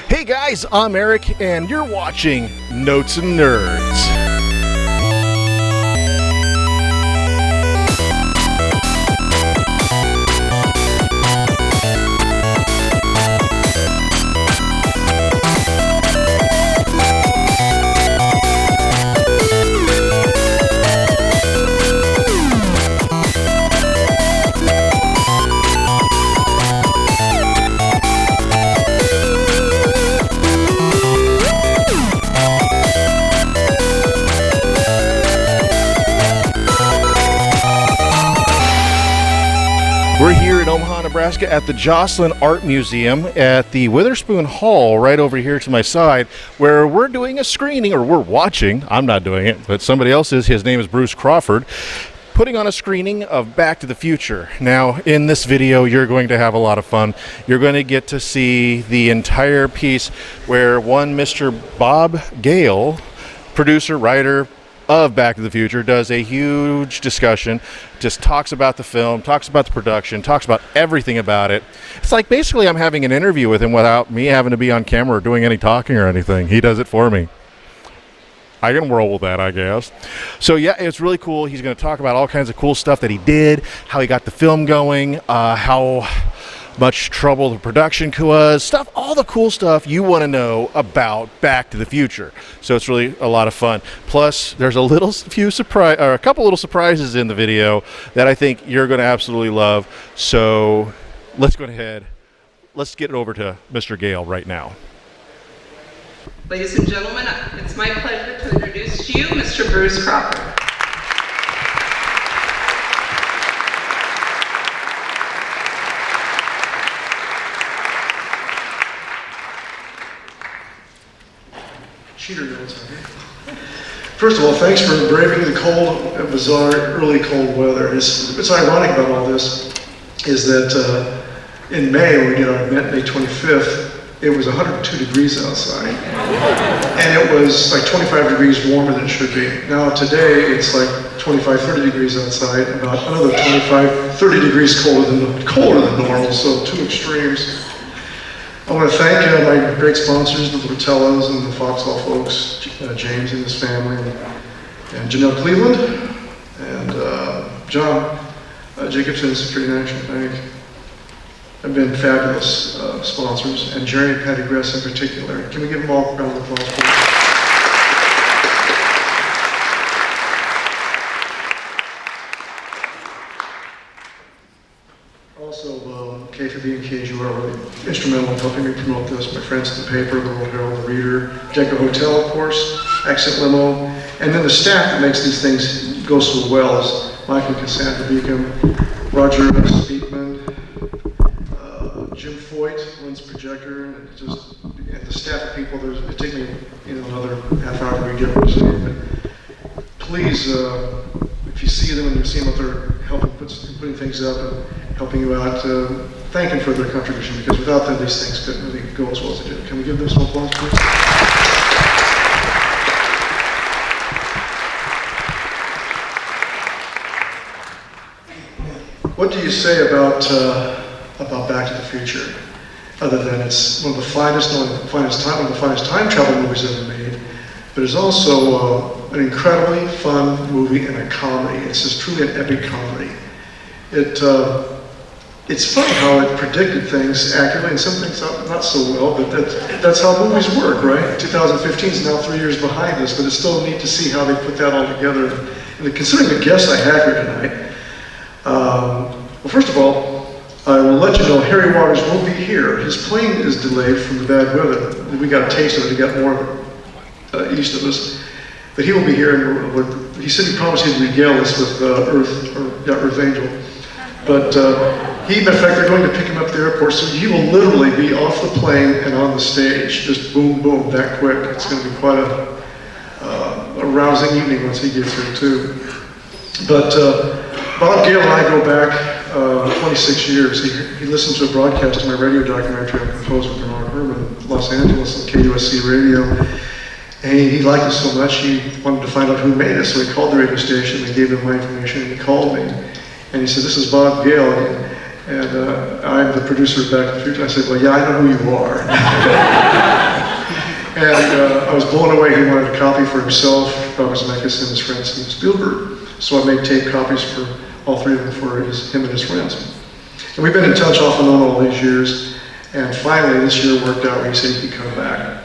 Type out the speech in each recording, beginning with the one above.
Hey guys, I'm Eric, and you're watching Notes and Nerds. We're here in Omaha, Nebraska at the Joslyn Art Museum at the Witherspoon Hall right over here to my side, where we're doing a screening, or we're watching. I'm not doing it, but somebody else is. His name is Bruce Crawford, putting on a screening of Back to the Future. Now, in this video, you're going to have a lot of fun. You're going to get to see the entire piece where one Mr. Bob Gale, producer, writer of Back to the Future, does a huge discussion, just talks about the film, talks about the production, talks about everything about it. It's like basically I'm having an interview with him without me having to be on camera or doing any talking or anything. He does it for me. I can roll with that, I guess. So yeah, it's really cool. He's going to talk about all kinds of cool stuff that he did, how he got the film going, how much trouble the production was, stuff, all the cool stuff you want to know about Back to the Future. So it's really a lot of fun. Plus, there's a couple little surprises in the video that I think you're going to absolutely love. So let's go ahead. Let's get it over to Mr. Gale right now. Ladies and gentlemen, it's my pleasure to introduce to you Mr. Bruce Crawford. Cheater notes, First of all, thanks for braving the cold, bizarre, early cold weather. What's ironic about all this is that in May, when we did our event, May 25th, it was 102 degrees outside. And it was like 25 degrees warmer than it should be. Now today, it's like 25, 30 degrees outside, about another 25, 30 degrees colder than normal, so two extremes. I want to thank my great sponsors, the Portellos and the Foxhall folks, James and his family, and Janelle Cleveland, and John Jacobson, Security National Bank. Have been fabulous sponsors, and Jerry and Patty Gress in particular. Can we give them all a round of applause, please? Also, KFB and KGU are really instrumental in helping me promote this. My friends at the paper, the World Herald, the Reader, Deco Hotel, of course, Accent Limo, and then the staff that makes these things go so well is Michael Cassandra Beacom, Roger Speakman, Jim Foyt runs projector, and the staff of people. It takes me another half hour to read everything. But please, if you see them and you see them out there helping putting things up and helping you out, thank them for their contribution, because without them, these things couldn't really go as well as they do. Can we give them some applause, please? What do you say about Back to the Future, other than it's one of the finest time travel movies ever made, but it's also an incredibly fun movie and a comedy. It's just truly an epic comedy. It's funny how it predicted things accurately and some things not so well, but that's how movies work, right? 2015 is now 3 years behind us, but it's still neat to see how they put that all together. And considering the guests I have here tonight, well, first of all, I will let you know Harry Waters won't be here. His plane is delayed from the bad weather. We got a taste of it. He got more east of us. But he will be here. And he said he promised he'd regale us with Earth Angel. But in fact, they're going to pick him up at the airport, so he will literally be off the plane and on the stage. Just boom, boom, that quick. It's going to be quite a rousing evening once he gets here, too. But Bob Gale and I go back 26 years. He listened to a broadcast of my radio documentary I composed with Bernard Herrmann in Los Angeles on KUSC Radio. And he liked us so much, he wanted to find out who made it. So he called the radio station, they gave him my information, and he called me. And he said, "This is Bob Gale, and I'm the producer of Back to the Future." I said, "Well, yeah, I know who you are." And I was blown away. He wanted a copy for himself, Robert Zemeckis, and his friend Steven Spielberg. So I made tape copies for all three of them for him and his friends. And we've been in touch off and on all these years. And finally, this year worked out where he said he could come back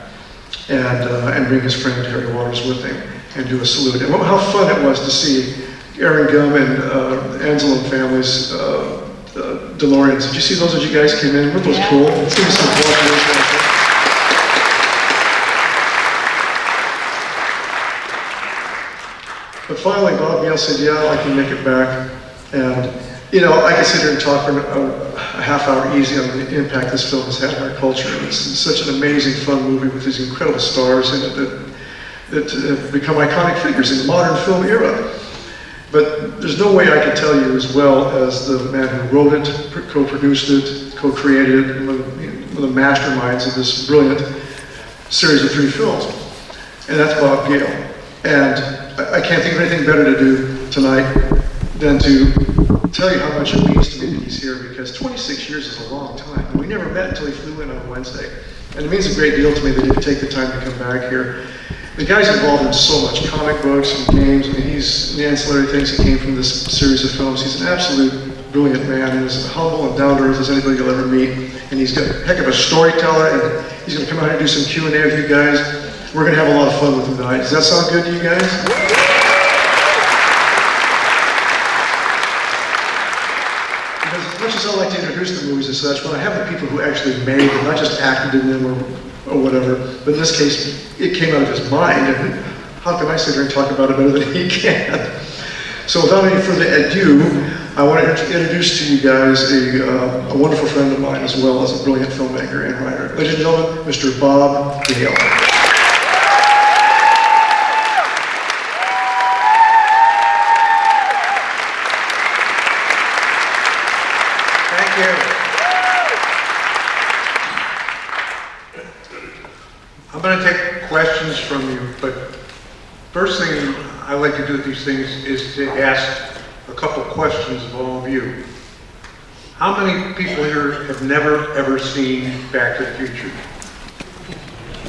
and bring his friend Harry Waters with him and do a salute. And how fun it was to see Aaron Gum and Anselm family's DeLoreans. Did you see those as you guys came in? Weren't those cool? Let's give us some applause. But finally, Bob Gale said, yeah, I can make it back. And, you know, I could sit here and talk for a half hour easy on the impact this film has had on our culture. It's such an amazing, fun movie with these incredible stars in it that have become iconic figures in the modern film era. But there's no way I could tell you as well as the man who wrote it, co-produced it, co-created it, one of the masterminds of this brilliant series of 3 films. And that's Bob Gale. And I can't think of anything better to do tonight than to tell you how much it means to me that he's here, because 26 years is a long time. And we never met until he flew in on Wednesday. And it means a great deal to me that he would take the time to come back here. The guy's involved in so much, comic books and games. I mean, he's the ancillary things that came from this series of films. He's an absolute brilliant man, and as humble and down to earth as anybody you'll ever meet. And he's got a heck of a storyteller, and he's going to come out here and do some Q&A with you guys. We're going to have a lot of fun with him tonight. Does that sound good to you guys? Because as much as I like to introduce the movies and such, when I have the people who actually made them, not just acted in them or whatever, but in this case, it came out of his mind, and how can I sit here and talk about it better than he can? So without any further ado, I want to introduce to you guys a wonderful friend of mine, as well as a brilliant filmmaker and writer. Ladies and gentlemen, Mr. Bob Gale. I'm going to take questions from you, but first thing I like to do with these things is to ask a couple questions of all of you. How many people here have never ever seen Back to the Future?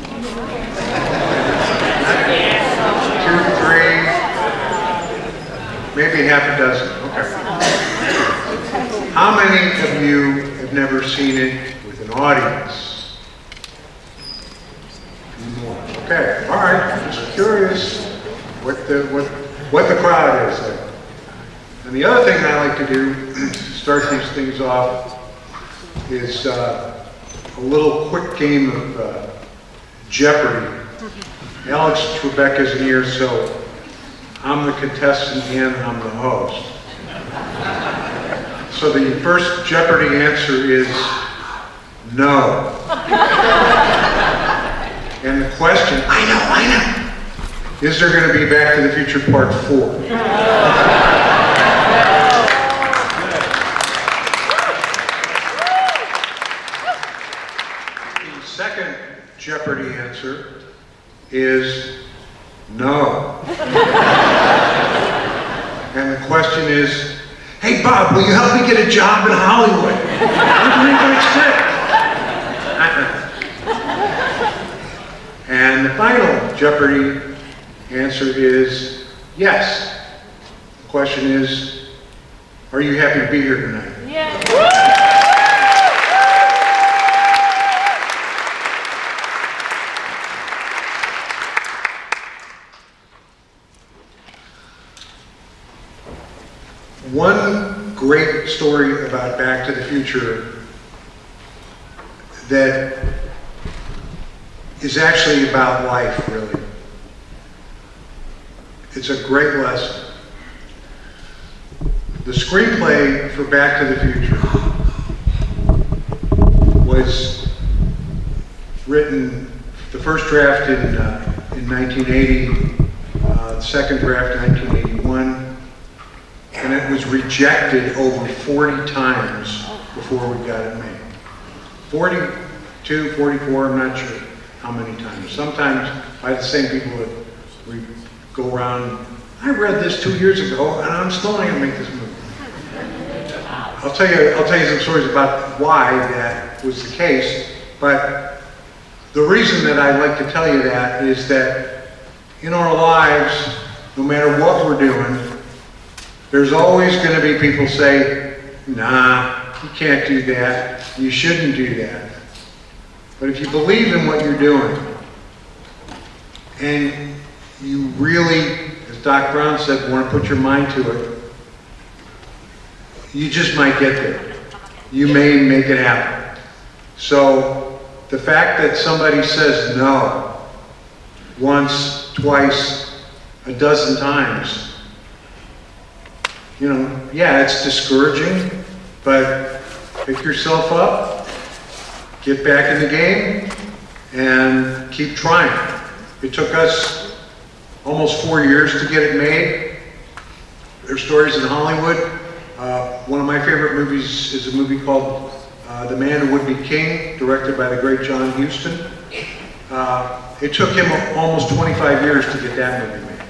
2, 3, maybe half a dozen. Okay. How many of you have never seen it with an audience? Okay, all right, I'm just curious what the crowd is like. And the other thing I like to do to start these things off is a little quick game of Jeopardy. Alex Trebek isn't here, so I'm the contestant and I'm the host. So the first Jeopardy answer is no. And the question, I know, is there going to be Back to the Future Part 4? The second Jeopardy answer is no. And the question is, hey Bob, will you help me get a job in Hollywood? What do you think I said? And the final Jeopardy answer is yes. The question is, are you happy to be here tonight? Yeah. One great story about Back to the Future that is actually about life, really. It's a great lesson. The screenplay for Back to the Future was written, the first draft in 1980, the second draft in 1981, and it was rejected over 40 times before we got it made. 42, 44, I'm not sure how many times. Sometimes by the same people that we go around, I read this 2 years ago and I'm still not going to make this movie. I'll tell you some stories about why that was the case, but the reason that I like to tell you that is that in our lives, no matter what we're doing, there's always going to be people say, nah, you can't do that, you shouldn't do that. But if you believe in what you're doing, and you really, as Doc Brown said, want to put your mind to it, you just might get there. You may make it happen. So the fact that somebody says no once, twice, a dozen times, you know, yeah, it's discouraging, but pick yourself up, get back in the game, and keep trying. It took us almost 4 years to get it made. There's stories in Hollywood. One of my favorite movies is a movie called The Man Who Would Be King, directed by the great John Huston. It took him almost 25 years to get that movie made.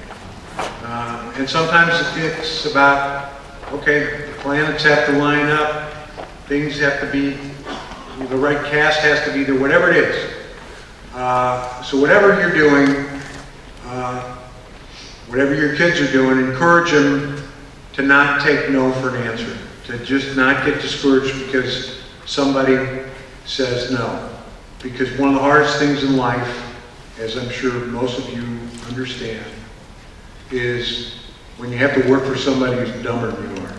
And sometimes it's about, okay, the planets have to line up, things have to be, the right cast has to be there, whatever it is. So whatever you're doing, whatever your kids are doing, encourage them to not take no for an answer, to just not get discouraged because somebody says no. Because one of the hardest things in life, as I'm sure most of you understand, is when you have to work for somebody who's dumber than you are.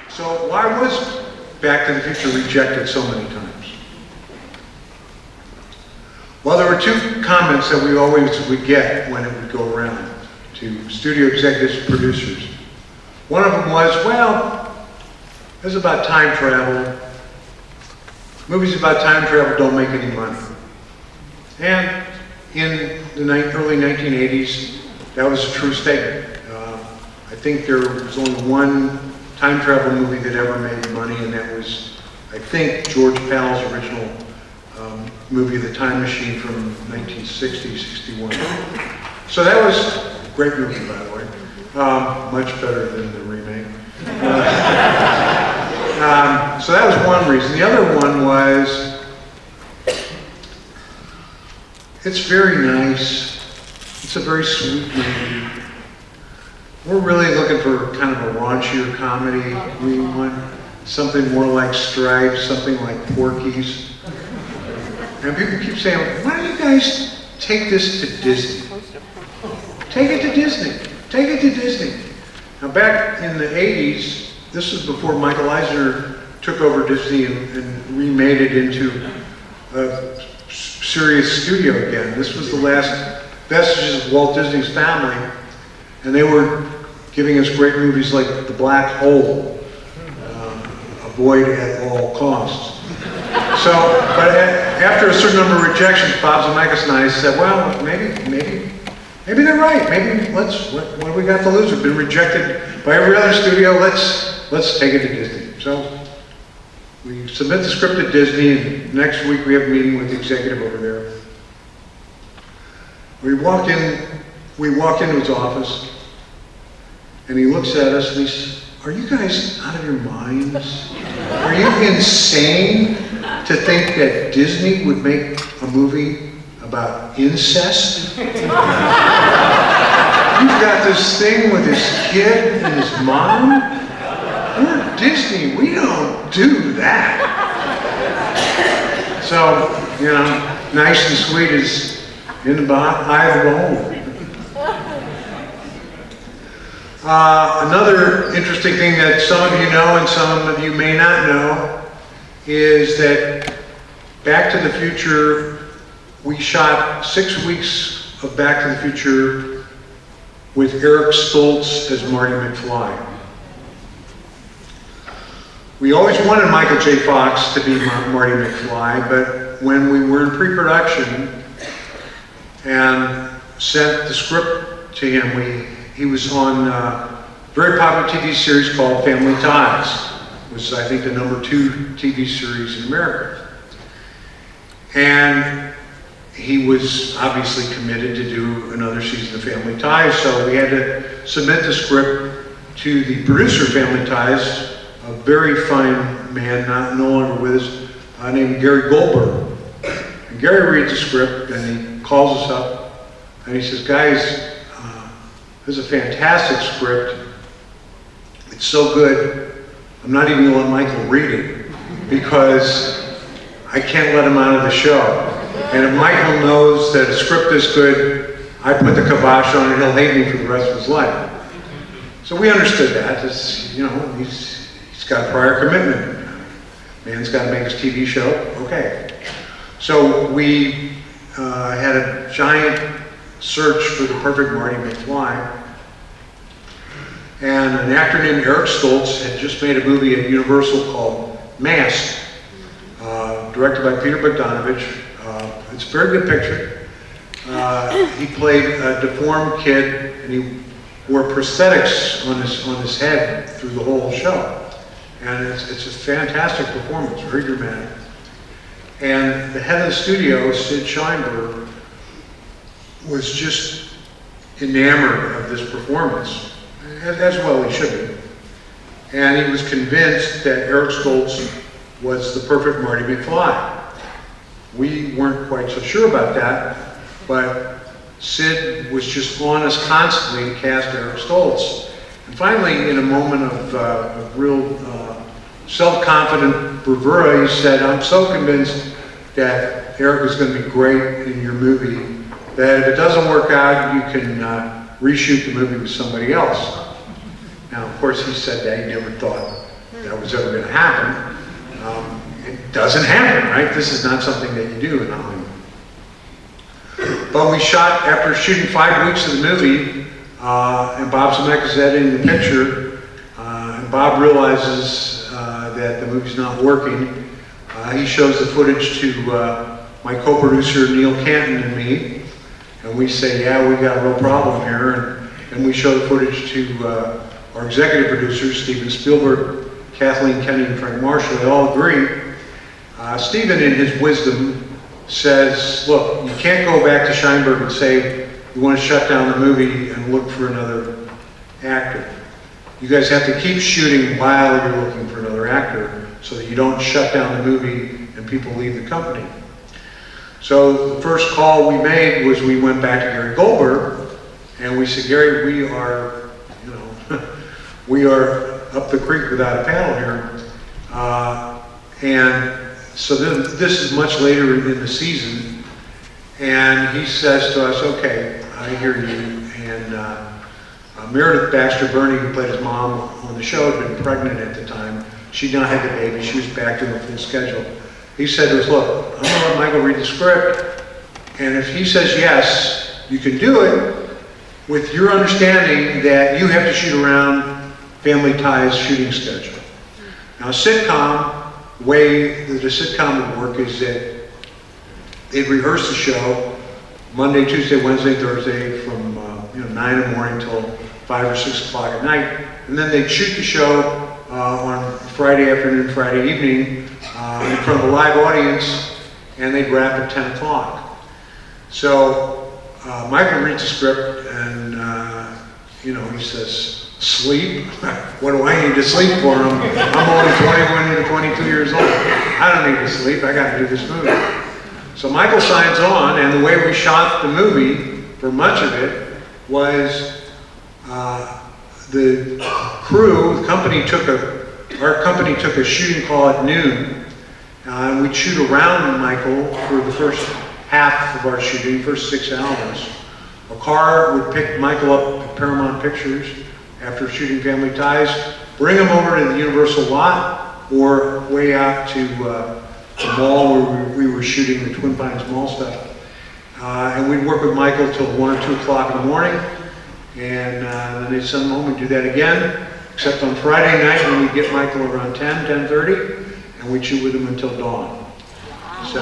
So why was Back to the Future rejected so many times? Well, there were two comments that we always would get when it would go around to studio executives and producers. One of them was, well, this is about time travel. Movies about time travel don't make any money. And in the early 1980s, that was a true statement. I think there was only one time travel movie that ever made money, and that was, I think, George Pal's original movie, The Time Machine, from 1960, 61. So that was a great movie, by the way. Much better than the remake. So that was one reason. The other one was, it's very nice. It's a very sweet movie. We're really looking for kind of a raunchier comedy. We want something more like Stripes, something like Porky's. And people keep saying, why don't you guys take this to Disney? Take it to Disney. Take it to Disney. Now back in the 80s, this was before Michael Eisner took over Disney and remade it into a serious studio again. This was the last vestiges of Walt Disney's family, and they were giving us great movies like The Black Hole, avoid at all costs. So, but after a certain number of rejections, Bob Zemeckis and I said, well, maybe they're right. Maybe what do we got to lose? We've been rejected by every other studio. Let's take it to Disney. So we submit the script to Disney, and next week we have a meeting with the executive over there. We walk into his office, and he looks at us and he says, are you guys out of your minds? Are you insane to think that Disney would make a movie about incest? You've got this thing with his kid and his mom. We're Disney, we don't do that. So, you know, nice and sweet is in the eye of the beholder. Another interesting thing that some of you know and some of you may not know is that Back to the Future, we shot 6 weeks of Back to the Future with Eric Stoltz as Marty McFly. We always wanted Michael J. Fox to be Marty McFly, but when we were in pre-production and sent the script to him, he was on a very popular TV series called Family Ties. It was, I think, the #2 TV series in America. And he was obviously committed to do another season of Family Ties, so we had to submit the script to the producer of Family Ties, a very fine man, no longer with us, named Gary Goldberg. And Gary reads the script and he calls us up and he says, guys, this is a fantastic script. It's so good, I'm not even gonna let Michael read it because I can't let him out of the show. And if Michael knows that a script is good, I put the kibosh on it, he'll hate me for the rest of his life. So we understood that. It's, you know, he's got a prior commitment. Man's got to make his TV show. Okay. So we had a giant search for the perfect Marty McFly. And an actor named Eric Stoltz had just made a movie at Universal called Mask, directed by Peter Bogdanovich. It's a very good picture. He played a deformed kid, and he wore prosthetics on his head through the whole show. And it's a fantastic performance, very dramatic. And the head of the studio, Sid Sheinberg, was just enamored of this performance, as well he should be. And he was convinced that Eric Stoltz was the perfect Marty McFly. We weren't quite so sure about that, but Sid was just on us constantly to cast Eric Stoltz. And finally, in a moment of real self-confident bravura, he said, I'm so convinced that Eric is going to be great in your movie that if it doesn't work out, you can reshoot the movie with somebody else. Now, of course, he said that. He never thought that was ever going to happen. It doesn't happen, right? This is not something that you do in Hollywood. But we shot, after shooting 5 weeks of the movie, and Bob Zemeckis editing the picture, and Bob realizes that the movie's not working. He shows the footage to my co-producer Neil Canton and me, and we say, yeah, we got a real problem here, and we show the footage to our executive producers, Steven Spielberg, Kathleen Kennedy, and Frank Marshall. They all agree. Steven, in his wisdom, says, look, you can't go back to Sheinberg and say you want to shut down the movie and look for another actor. You guys have to keep shooting while you're looking for another actor so that you don't shut down the movie and people leave the company. So the first call we made was we went back to Gary Goldberg and we said, Gary, we are, you know, we are up the creek without a paddle here. And so this is much later in the season, and he says to us, okay, I hear you. And Meredith Baxter Burney, who played his mom on the show, had been pregnant at the time. She'd not had the baby. She was back to her full schedule. He said to us, look, I'm going to let Michael read the script, and if he says yes, you can do it with your understanding that you have to shoot around Family Ties shooting schedule. Now, a sitcom, the way that a sitcom would work is that they'd rehearse the show Monday, Tuesday, Wednesday, Thursday from 9 in the morning till 5 or 6 o'clock at night, and then they'd shoot the show on Friday afternoon, Friday evening in front of a live audience, and they'd wrap at 10 o'clock. So Michael reads the script, and he says, sleep? What do I need to sleep for? I'm only 21 to 22 years old. I don't need to sleep. I got to do this movie. So Michael signs on, and the way we shot the movie, for much of it, was the crew, our company took a shooting call at noon, and we'd shoot around Michael for the first half of our shooting, first 6 hours. A car would pick Michael up at Paramount Pictures after shooting Family Ties, bring him over to the Universal lot or way out to the mall where we were shooting the Twin Pines Mall stuff. And we'd work with Michael till 1 or 2 o'clock in the morning, and then they'd send him home and do that again, except on Friday night when we'd get Michael around 10:30, and we'd shoot with him until dawn. So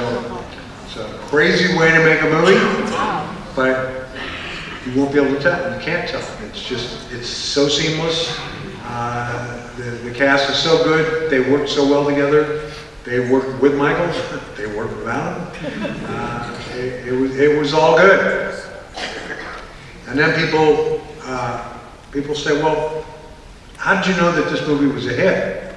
it's a crazy way to make a movie, but you won't be able to tell. You can't tell. It's so seamless. The cast is so good. They work so well together. They worked with Michael. They worked without him. It was all good. And then people say, well, how did you know that this movie was a hit?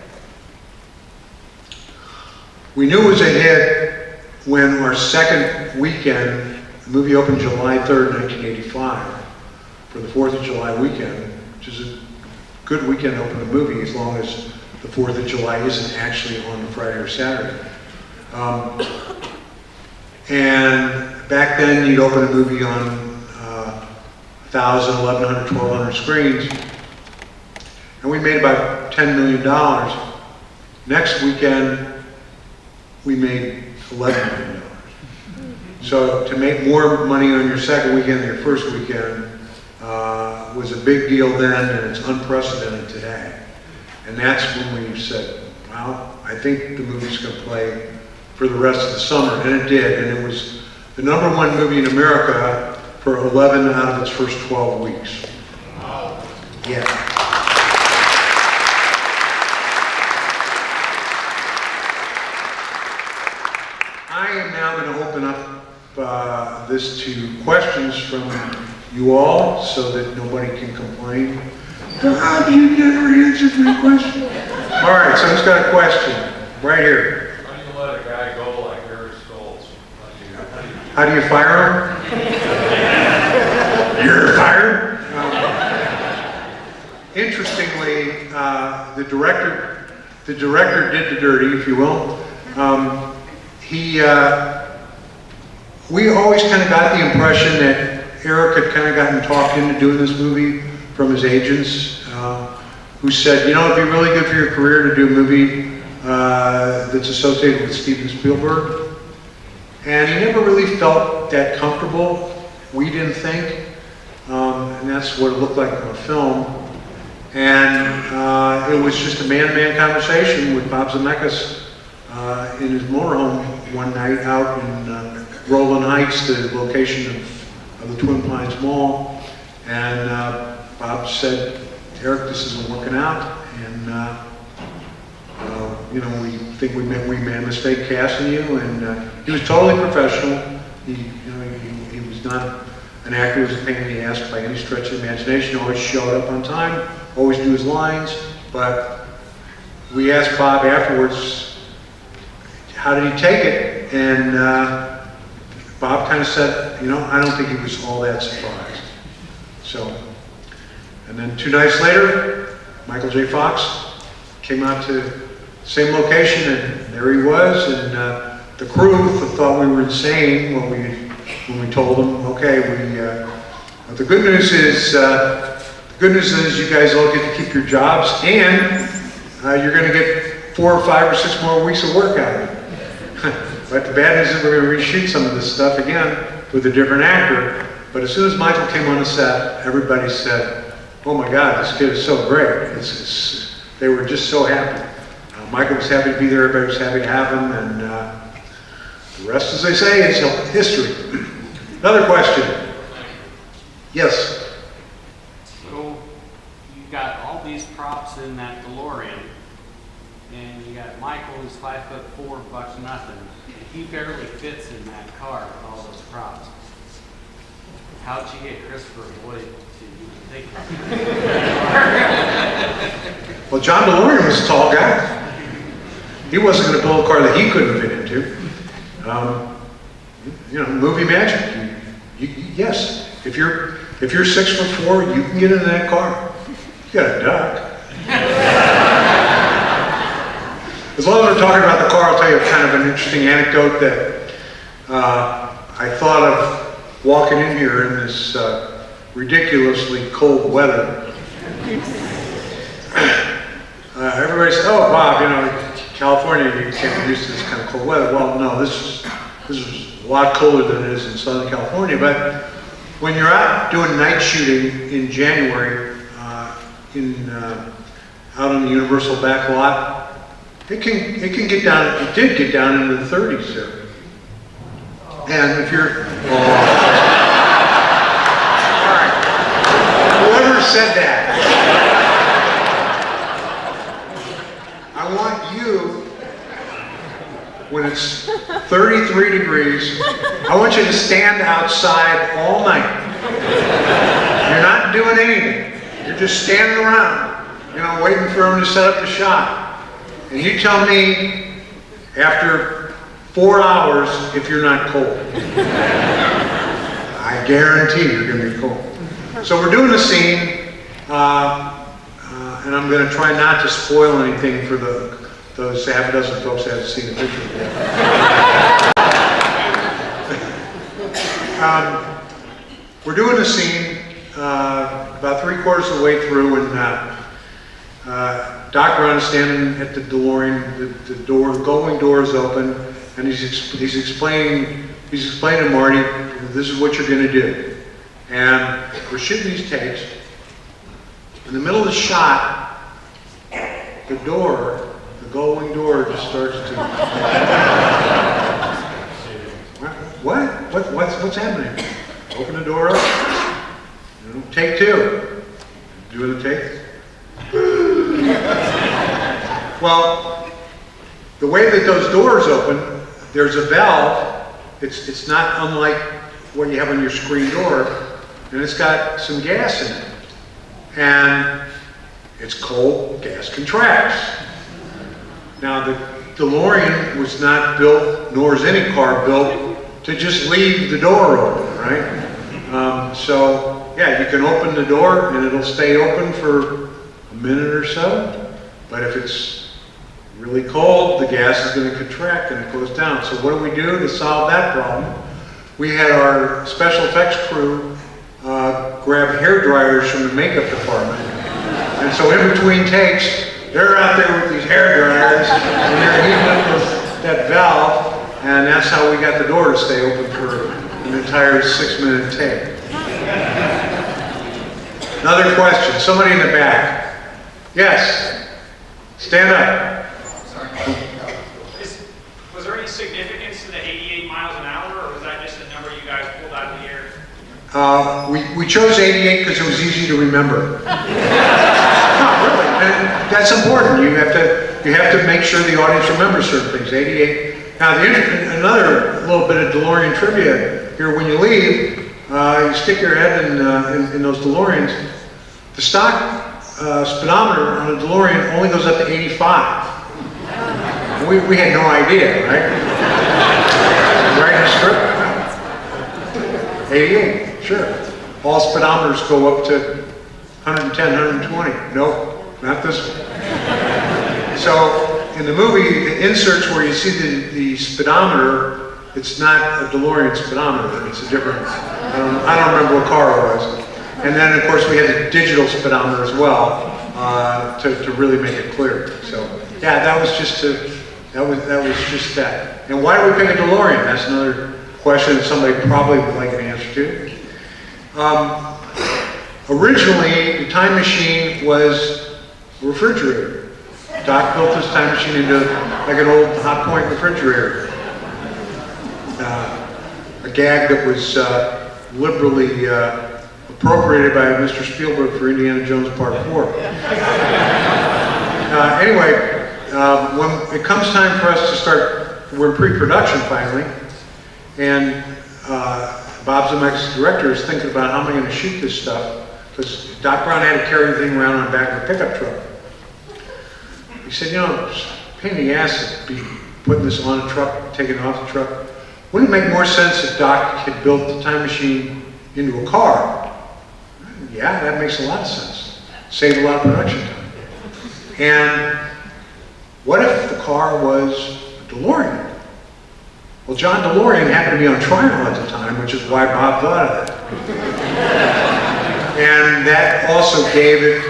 We knew it was a hit when our second weekend, the movie opened July 3rd, 1985, for the 4th of July weekend, which is a good weekend to open a movie as long as the 4th of July isn't actually on a Friday or Saturday. And back then, you'd open a movie on 1,000, 1,100, 1,200 screens, and we made about $10 million. Next weekend, we made $11 million. So to make more money on your second weekend than your first weekend was a big deal then, and it's unprecedented today. And that's when we said, well, I think the movie's going to play for the rest of the summer, and it did. And it was the #1 movie in America for 11 out of its first 12 weeks. Wow. Yeah. I am now going to open up this to questions from you all so that nobody can complain. How do you never answer my question? All right, so who's got a question? Right here. How do you let a guy go like Harry Scholes? How do you fire him? You're fired? Interestingly, the director did the dirty, if you will. We always kind of got the impression that Eric had kind of gotten talked into doing this movie from his agents, who said, you know, it'd be really good for your career to do a movie that's associated with Steven Spielberg. And he never really felt that comfortable, we didn't think, and that's what it looked like on film. And it was just a man-to-man conversation with Bob Zemeckis in his motorhome one night out in Roland Heights, the location of the Twin Pines Mall. And Bob said, Eric, this isn't working out, and you know, we think we made a mistake casting you. And he was totally professional. He was not an actor who was a pain in the ass by any stretch of the imagination. He always showed up on time, always knew his lines. But we asked Bob afterwards, how did he take it? And Bob kind of said, you know, I don't think he was all that surprised. So, and then 2 nights later, Michael J. Fox came out to the same location, and there he was. And the crew thought we were insane when we told them, okay, the good news is you guys all get to keep your jobs, and you're going to get 4 or 5 or 6 more weeks of work out of it. But the bad news is we're going to reshoot some of this stuff again with a different actor. But as soon as Michael came on the set, everybody said, oh my God, this kid is so great. They were just so happy. Michael was happy to be there, everybody was happy to have him, and the rest, as they say, is history. Another question. Yes? So, you got all these props in that DeLorean, and you got Michael who's 5'4", bucks nothing. He barely fits in that car with all those props. How'd you get Christopher Lloyd to even think about that? Well, John DeLorean was a tall guy. He wasn't going to build a car that he couldn't fit into. You know, movie magic. Yes, if you're 6'4", you can get into that car. You got a duck. As long as we're talking about the car, I'll tell you kind of an interesting anecdote that I thought of walking in here in this ridiculously cold weather. Everybody said, oh, Bob, you know, California, you can't be used to this kind of cold weather. Well, no, this is a lot colder than it is in Southern California. But when you're out doing night shooting in January out on the Universal back lot, it can get down. It did get down into the 30s there. And if you're, all right, whoever said that, I want you, when it's 33 degrees, I want you to stand outside all night. You're not doing anything. You're just standing around. you know, waiting for him to set up the shot. And you tell me after 4 hours if you're not cold. I guarantee you're going to be cold. So we're doing a scene, and I'm going to try not to spoil anything for those half a dozen folks that haven't seen the picture yet. We're doing a scene about 3/4 of the way through, and Doc Brown is standing at the DeLorean. The going door is open, and he's explaining to Marty, this is what you're going to do. And we're shooting these takes. In the middle of the shot, the going door just starts to. What's happening? Open the door up. You know, take 2. Doing the take. Well, the way that those doors open, there's a valve. It's not unlike what you have on your screen door, and it's got some gas in it. And it's cold, gas contracts. Now, the DeLorean was not built, nor is any car built, to just leave the door open, right? So, yeah, you can open the door and it'll stay open for a minute or so, but if it's really cold, the gas is going to contract and it goes down. So what do we do to solve that problem? We had our special effects crew grab hair dryers from the makeup department. And so in between takes, they're out there with these hair dryers and they're heating up that valve, and that's how we got the door to stay open for an entire 6-minute take. Another question, somebody in the back. Yes, stand up. Was there any significance to the 88 miles an hour, or was that just a number you guys pulled out of the air? We chose 88 because it was easy to remember. No, really, and that's important. You have to make sure the audience remembers certain things. 88. Now, another little bit of DeLorean trivia here: when you leave, you stick your head in those DeLoreans. The stock speedometer on a DeLorean only goes up to 85. We had no idea, right? Right in the script. 88, sure. All speedometers go up to 110, 120. Nope, not this one. So in the movie, the inserts where you see the speedometer, it's not a DeLorean speedometer. It's a different. I don't remember what car it was. And then of course we had the digital speedometer as well to really make it clear. So yeah, that was just that. And why did we pick a DeLorean? That's another question that somebody probably would like an answer to. Originally, the time machine was a refrigerator. Doc built this time machine into like an old Hot Point refrigerator. A gag that was liberally appropriated by Mr. Spielberg for Indiana Jones Part 4. Anyway, when it comes time for us to start, we're in pre-production finally, and Bob Zemeckis, the director, is thinking about how am I going to shoot this stuff, because Doc Brown had to carry the thing around on the back of a pickup truck. He said, you know, it's a pain in the ass to be putting this on a truck, taking it off the truck. Wouldn't it make more sense if Doc had built the time machine into a car? Yeah, that makes a lot of sense. Saved a lot of production time. And what if the car was a DeLorean? Well, John DeLorean happened to be on trial at the time, which is why Bob thought of it. And that also gave it,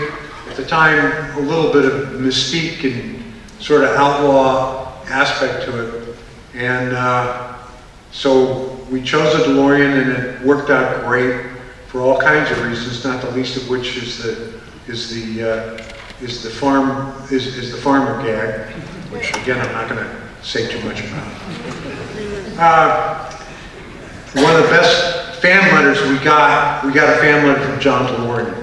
at the time, a little bit of mystique and sort of outlaw aspect to it. And so we chose a DeLorean, and it worked out great for all kinds of reasons, not the least of which is the farmer gag, which again I'm not going to say too much about. One of the best fan letters we got a fan letter from John DeLorean.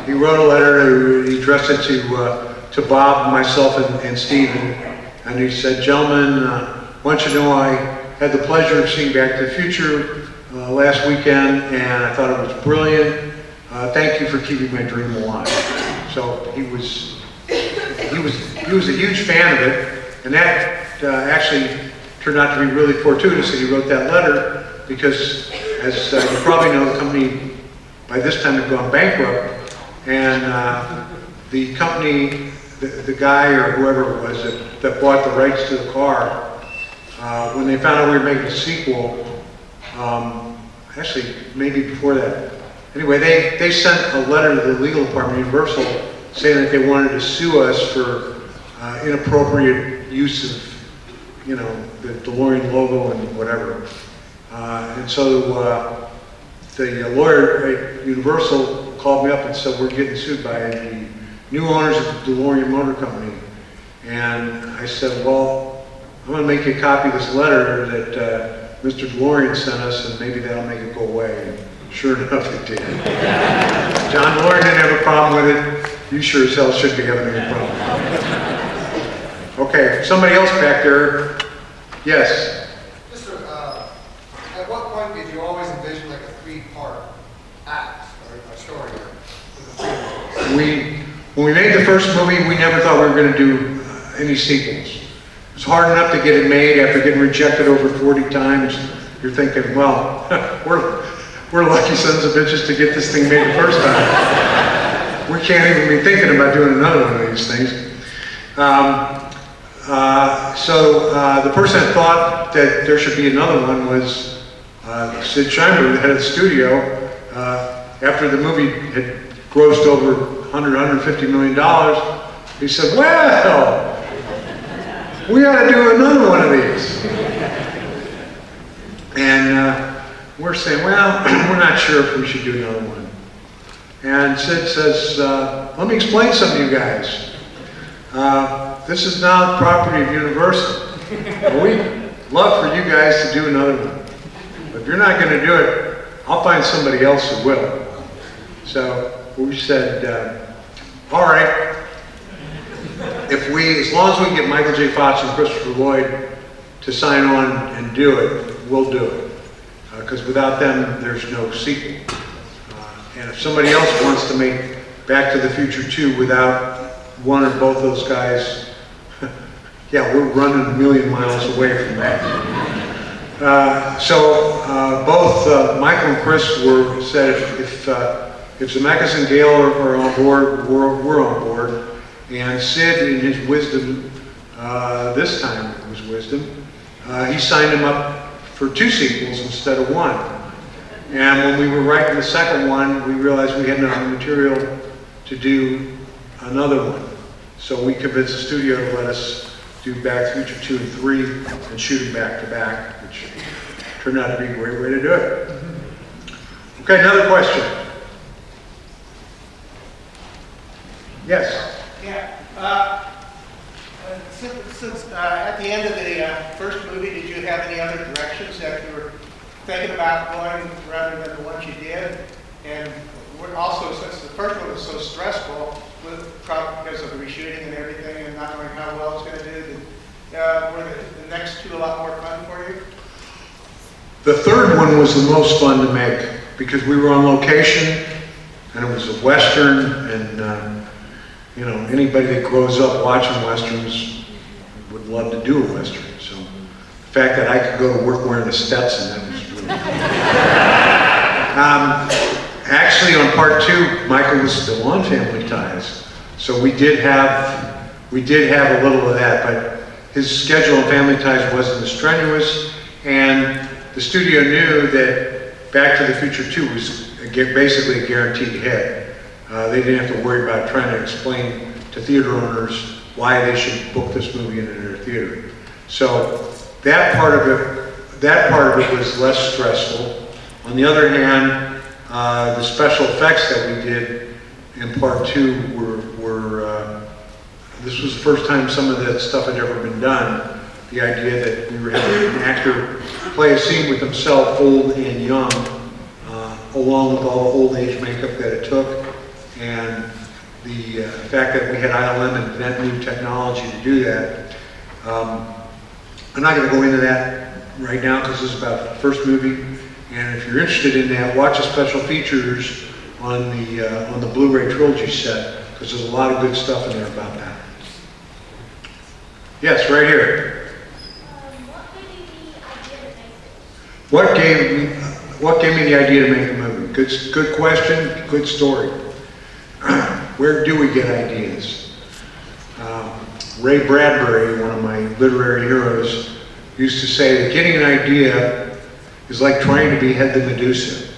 He wrote a letter, he addressed it to Bob, myself, and Stephen, and he said, gentlemen, I want you to know I had the pleasure of seeing Back to the Future last weekend, and I thought it was brilliant. Thank you for keeping my dream alive. So he was a huge fan of it, and that actually turned out to be really fortuitous that he wrote that letter, because as you probably know, the company by this time had gone bankrupt, and the company, the guy or whoever it was that bought the rights to the car, when they found out we were making a sequel, actually maybe before that, anyway, they sent a letter to the legal department, Universal, saying that they wanted to sue us for inappropriate use of, you know, the DeLorean logo and whatever. And so the lawyer at Universal called me up and said, we're getting sued by the new owners of the DeLorean Motor Company. And I said, well, I'm going to make you a copy of this letter that Mr. DeLorean sent us, and maybe that'll make it go away. And sure enough, it did. John DeLorean didn't have a problem with it. You sure as hell should be having any problem. Okay, somebody else back there. Yes. At what point did you always envision like a three-part act or a story with a three? When we made the first movie, we never thought we were going to do any sequels. It was hard enough to get it made after getting rejected over 40 times. You're thinking, well, we're lucky sons of bitches to get this thing made the first time. We can't even be thinking about doing another one of these things. So the person that thought that there should be another one was Sid Sheinberg, the head of the studio. After the movie had grossed over $150 million, he said, well, we ought to do another one of these. And we're saying, well, we're not sure if we should do another one. And Sid says, let me explain something to you guys. This is now the property of Universal. We'd love for you guys to do another one. But if you're not going to do it, I'll find somebody else who will. So we said, all right, as long as we can get Michael J. Fox and Christopher Lloyd to sign on and do it, we'll do it. Because without them, there's no sequel. And if somebody else wants to make Back to the Future 2 without one or both those guys, yeah, we're running a million miles away from that. So both Michael and Chris said if Zemeckis and Gale are on board, we're on board. And Sid, in his wisdom, this time it was wisdom, he signed him up for 2 sequels instead of 1. And when we were writing the second one, we realized we had enough material to do another one. So we convinced the studio to let us do Back to the Future 2 and 3 and shoot them back to back, which turned out to be a great way to do it. Okay, another question. Yes? Yeah. Since at the end of the first movie, did you have any other directions that you were thinking about going rather than the ones you did? And also, since the first one was so stressful, probably because of the reshooting and everything and not knowing how well it's going to do, were the next 2 a lot more fun for you? The third one was the most fun to make because we were on location and it was a Western, and you know, anybody that grows up watching Westerns would love to do a Western. So the fact that I could go to work wearing a Stetson, that was really actually, on part 2, Michael was still on Family Ties. So we did have a little of that, but his schedule on Family Ties wasn't as strenuous, and the studio knew that Back to the Future 2 was basically a guaranteed hit. They didn't have to worry about trying to explain to theater owners why they should book this movie into their theater. So that part of it was less stressful. On the other hand, the special effects that we did in part 2 were this was the first time some of that stuff had ever been done. The idea that we were having an actor play a scene with himself, old and young, along with all the old age makeup that it took, and the fact that we had ILM and invent new technology to do that. I'm not going to go into that right now because this is about the first movie. And if you're interested in that, watch the special features on the Blu-ray trilogy set. because there's a lot of good stuff in there about that. Yes, right here. What gave me the idea to make a movie? Good question, good story. Where do we get ideas? Ray Bradbury, one of my literary heroes, used to say that getting an idea is like trying to behead the Medusa.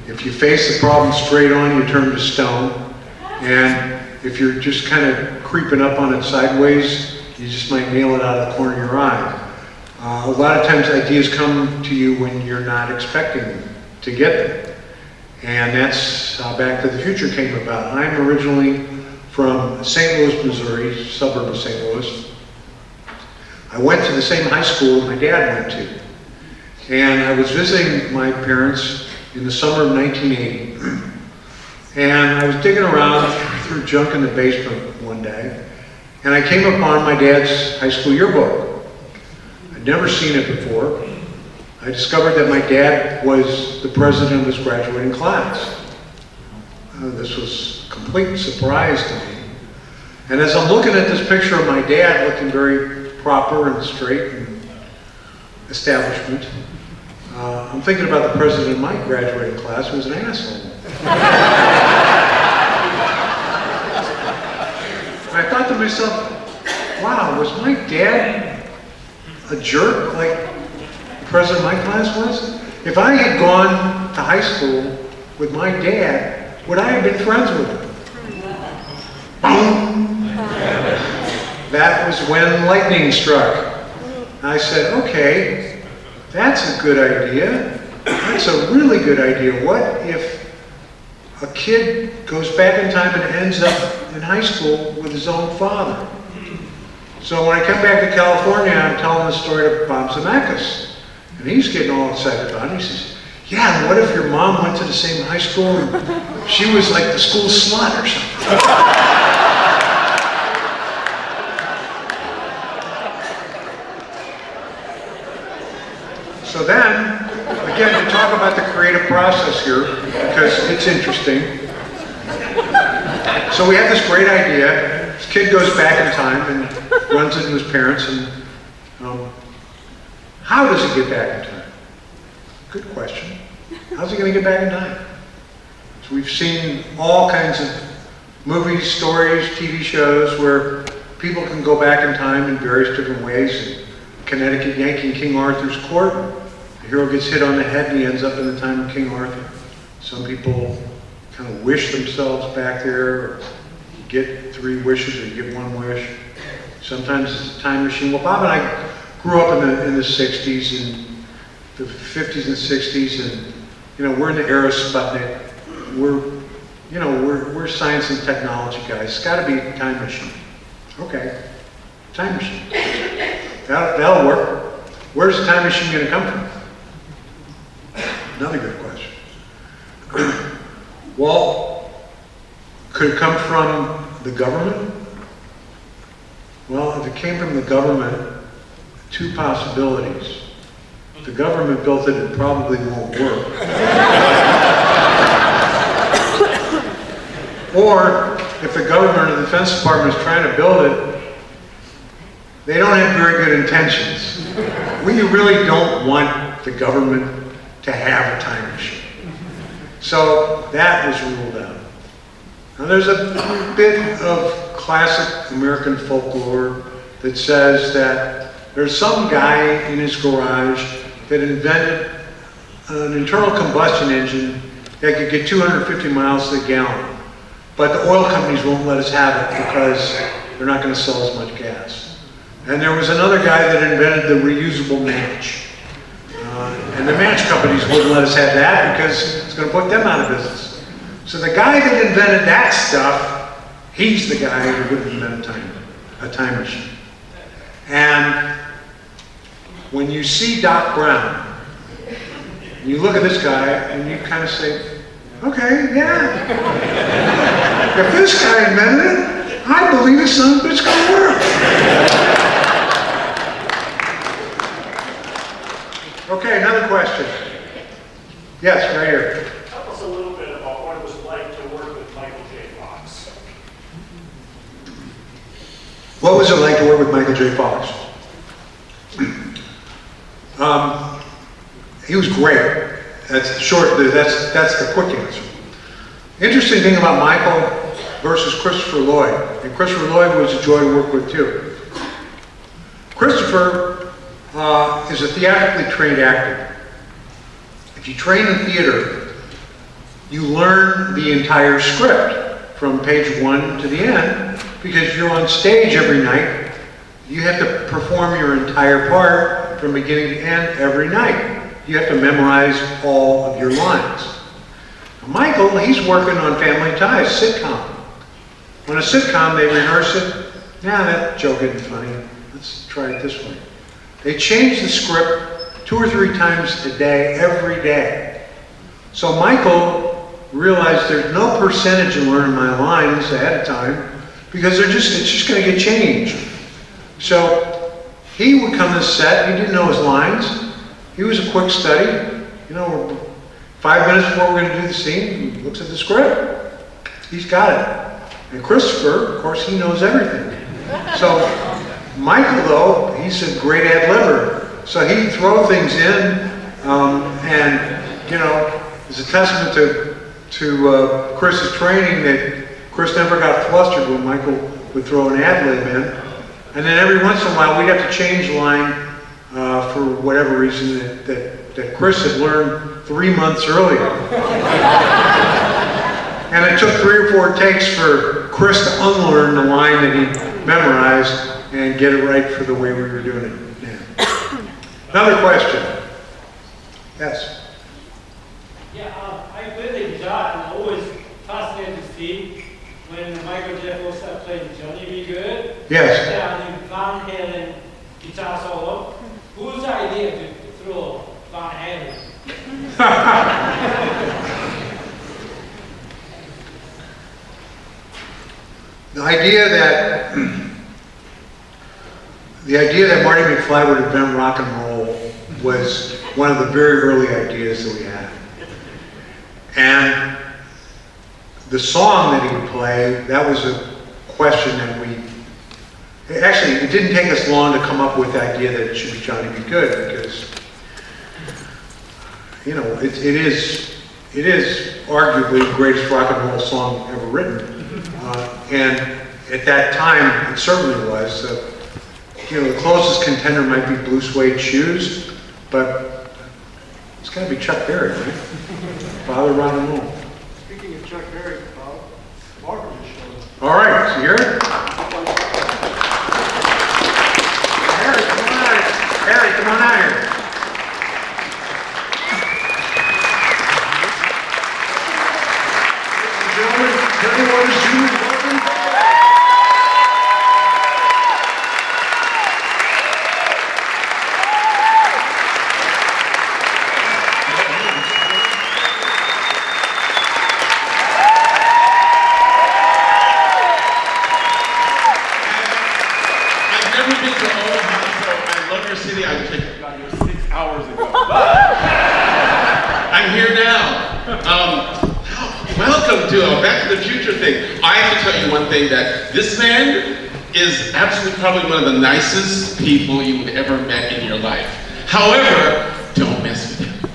If you face the problem straight on, you turn to stone. And if you're just kind of creeping up on it sideways, you just might nail it out of the corner of your eye. A lot of times ideas come to you when you're not expecting to get them. And that's how Back to the Future came about. I'm originally from St. Louis, Missouri, suburb of St. Louis. I went to the same high school my dad went to. And I was visiting my parents in the summer of 1980. And I was digging around through junk in the basement one day. And I came upon my dad's high school yearbook. I'd never seen it before. I discovered that my dad was the president of his graduating class. This was a complete surprise to me. And as I'm looking at this picture of my dad looking very proper and straight and establishment, I'm thinking about the president of my graduating class who was an asshole. I thought to myself, wow, was my dad a jerk like the president of my class was? If I had gone to high school with my dad, would I have been friends with him? Boom! That was when lightning struck. I said, okay, that's a good idea. That's a really good idea. What if a kid goes back in time and ends up in high school with his own father? So when I come back to California, I'm telling the story to Bob Zemeckis. And he's getting all excited about it. He says, yeah, and what if your mom went to the same high school and she was like the school slut or something? So then, again, to talk about the creative process here, because it's interesting. So we have this great idea. This kid goes back in time and runs into his parents, and how does he get back in time? Good question. How's he going to get back in time? So we've seen all kinds of movies, stories, TV shows where people can go back in time in various different ways. In Connecticut Yankee in King Arthur's court, the hero gets hit on the head and he ends up in the time of King Arthur. Some people kind of wish themselves back there, or you get 3 wishes or you get 1 wish. Sometimes it's a time machine. Well, Bob and I grew up in the 60s and the 50s and 60s, and we're in the era of Sputnik. We're science and technology guys. It's got to be a time machine. Okay, time machine. That'll work. Where's the time machine going to come from? Another good question. Well, could it come from the government? Well, if it came from the government, 2 possibilities. If the government built it, it probably won't work. Or if the government or the Defense Department is trying to build it, they don't have very good intentions. We really don't want the government to have a time machine. So that was ruled out. Now there's a bit of classic American folklore that says that there's some guy in his garage that invented an internal combustion engine that could get 250 miles to the gallon. But the oil companies won't let us have it because they're not going to sell as much gas. And there was another guy that invented the reusable match. And the match companies wouldn't let us have that because it's going to put them out of business. So the guy that invented that stuff, he's the guy who would invent a time machine. And when you see Doc Brown, you look at this guy and you kind of say, okay, yeah. If this guy invented it, I believe this son of a bitch gonna work. Okay, another question. Yes, right here. Tell us a little bit about what it was like to work with Michael J. Fox. What was it like to work with Michael J. Fox? He was great. That's the short, that's the quick answer. Interesting thing about Michael versus Christopher Lloyd, and Christopher Lloyd was a joy to work with too. Christopher is a theatrically trained actor. If you train in theater, you learn the entire script from page 1 to the end, because you're on stage every night. You have to perform your entire part from beginning to end every night. You have to memorize all of your lines. Michael, he's working on Family Ties, sitcom. On a sitcom, they rehearse it. Nah, that joke isn't funny. Let's try it this way. They change the script 2 or 3 times a day, every day. So Michael realized there's no percentage in learning my lines ahead of time, because it's just going to get changed. So he would come to set, he didn't know his lines. He was a quick study. You know, 5 minutes before we're going to do the scene, he looks at the script. He's got it. And Christopher, of course, he knows everything. So Michael, though, he's a great ad-libber. So he'd throw things in, and, you know, it's a testament to Chris's training that Chris never got flustered when Michael would throw an ad-lib in. And then every once in a while, we'd have to change the line for whatever reason that Chris had learned 3 months earlier. And it took 3 or 4 takes for Chris to unlearn the line that he memorized and get it right for the way we were doing it now. Another question. Yes? Yeah, I played the guitar and always fascinated to see when Michael J. Fox played Johnny B. Good. Yes. Yeah, and Van Halen guitar solo. Whose idea to throw Van Halen? The idea that Marty McFly would invent rock and roll was one of the very early ideas that we had. And the song that he would play, that was a question that actually, it didn't take us long to come up with the idea that it should be Johnny B. Good, because, you know, it is arguably the greatest rock and roll song ever written. And at that time, it certainly was. You know, the closest contender might be Blue Suede Shoes, but it's got to be Chuck Berry, right? Father rock and roll. Speaking of Chuck Berry, Bob, Barbara just showed up. All right, so here. Harry, come on out here. Gentlemen, Harry Waters Jr., welcome. I've never been to Omaha, so I love your city. I was like, got here 6 hours ago. But I'm here now. Welcome to a Back to the Future thing. I have to tell you one thing, that this man is absolutely probably one of the nicest people you would ever met in your life. However, don't mess with him. You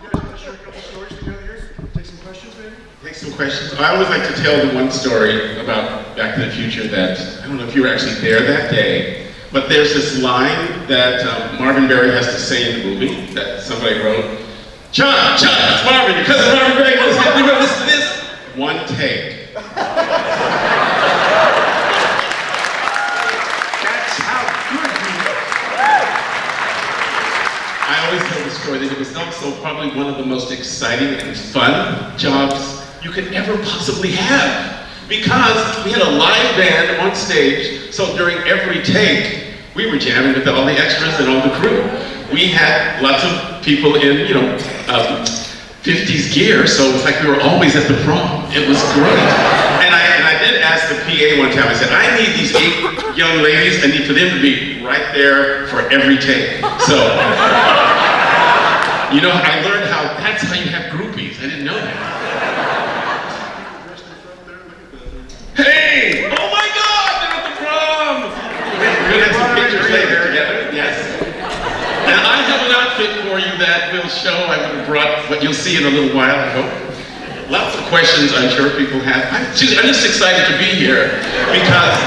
guys want to share a couple stories together here? Take some questions, maybe? Take some questions. I always like to tell the one story about Back to the Future that, I don't know if you were actually there that day, but there's this line that Marvin Berry has to say in the movie that somebody wrote. John, it's Marvin, your cousin Marvin Berry, you gotta listen to this. One take. That's how good he is. I always tell the story that it was also probably one of the most exciting and fun jobs you could ever possibly have. Because we had a live band on stage, so during every take, we were jamming with all the extras and all the crew. We had lots of people in, 50s gear, so it was like we were always at the prom. It was great. And I did ask the PA one time, I said, I need these 8 young ladies, I need for them to be right there for every take. So, I learned that's how you have groupies. I didn't know that. the show, I would have brought what you'll see in a little while, I hope. Lots of questions I'm sure people have. I'm just excited to be here because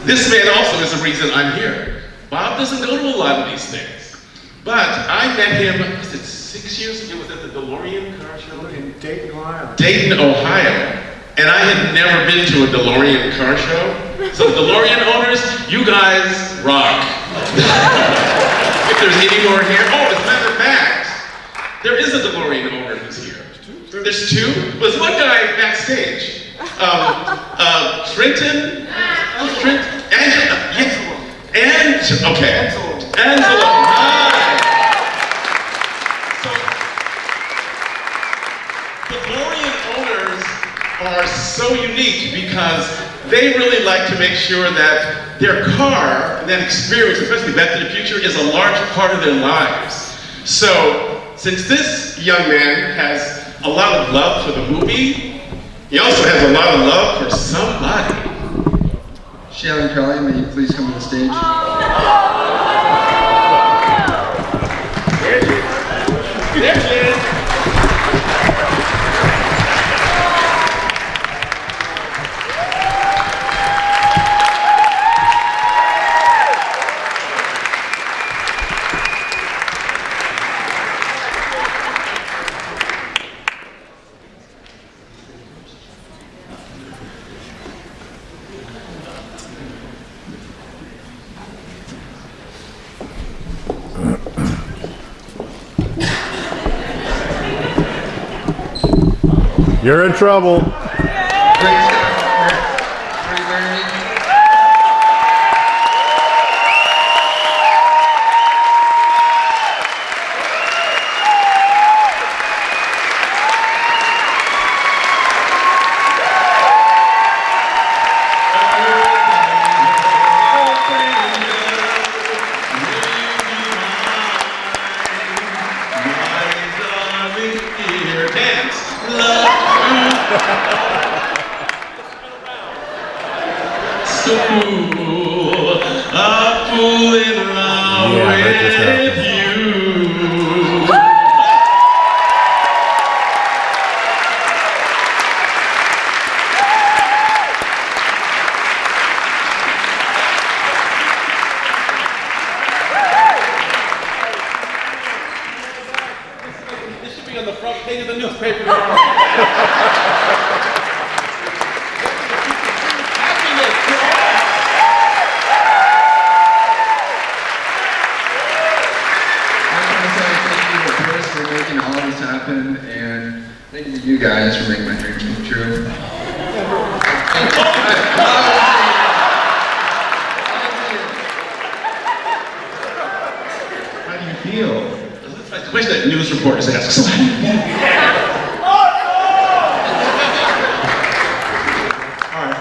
this man also is the reason I'm here. Bob doesn't go to a lot of these things. But I met him, was it 6 years ago? Was at the DeLorean car show? In Dayton, Ohio. Dayton, Ohio. And I had never been to a DeLorean car show. So DeLorean owners, you guys rock. If there's any more here. Oh, as a matter of fact, there is a DeLorean owner who's here. There's two? Well, there's one guy backstage. Trenton? Angela? Yes. Okay. Angelo. Hi. So, DeLorean owners are so unique because they really like to make sure that their car, and that experience, especially Back to the Future, is a large part of their lives. So, since this young man has a lot of love for the movie, he also has a lot of love for somebody. Shelley Kelly, may you please come to the stage? There she is. You're in trouble.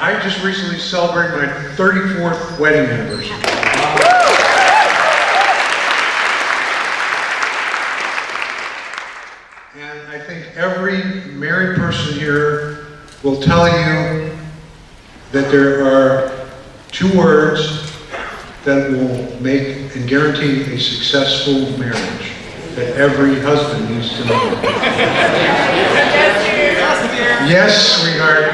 I just recently celebrated my 34th wedding anniversary. And I think every married person here will tell you that there are two words that will make and guarantee a successful marriage that every husband needs to know. Yes, sweetheart.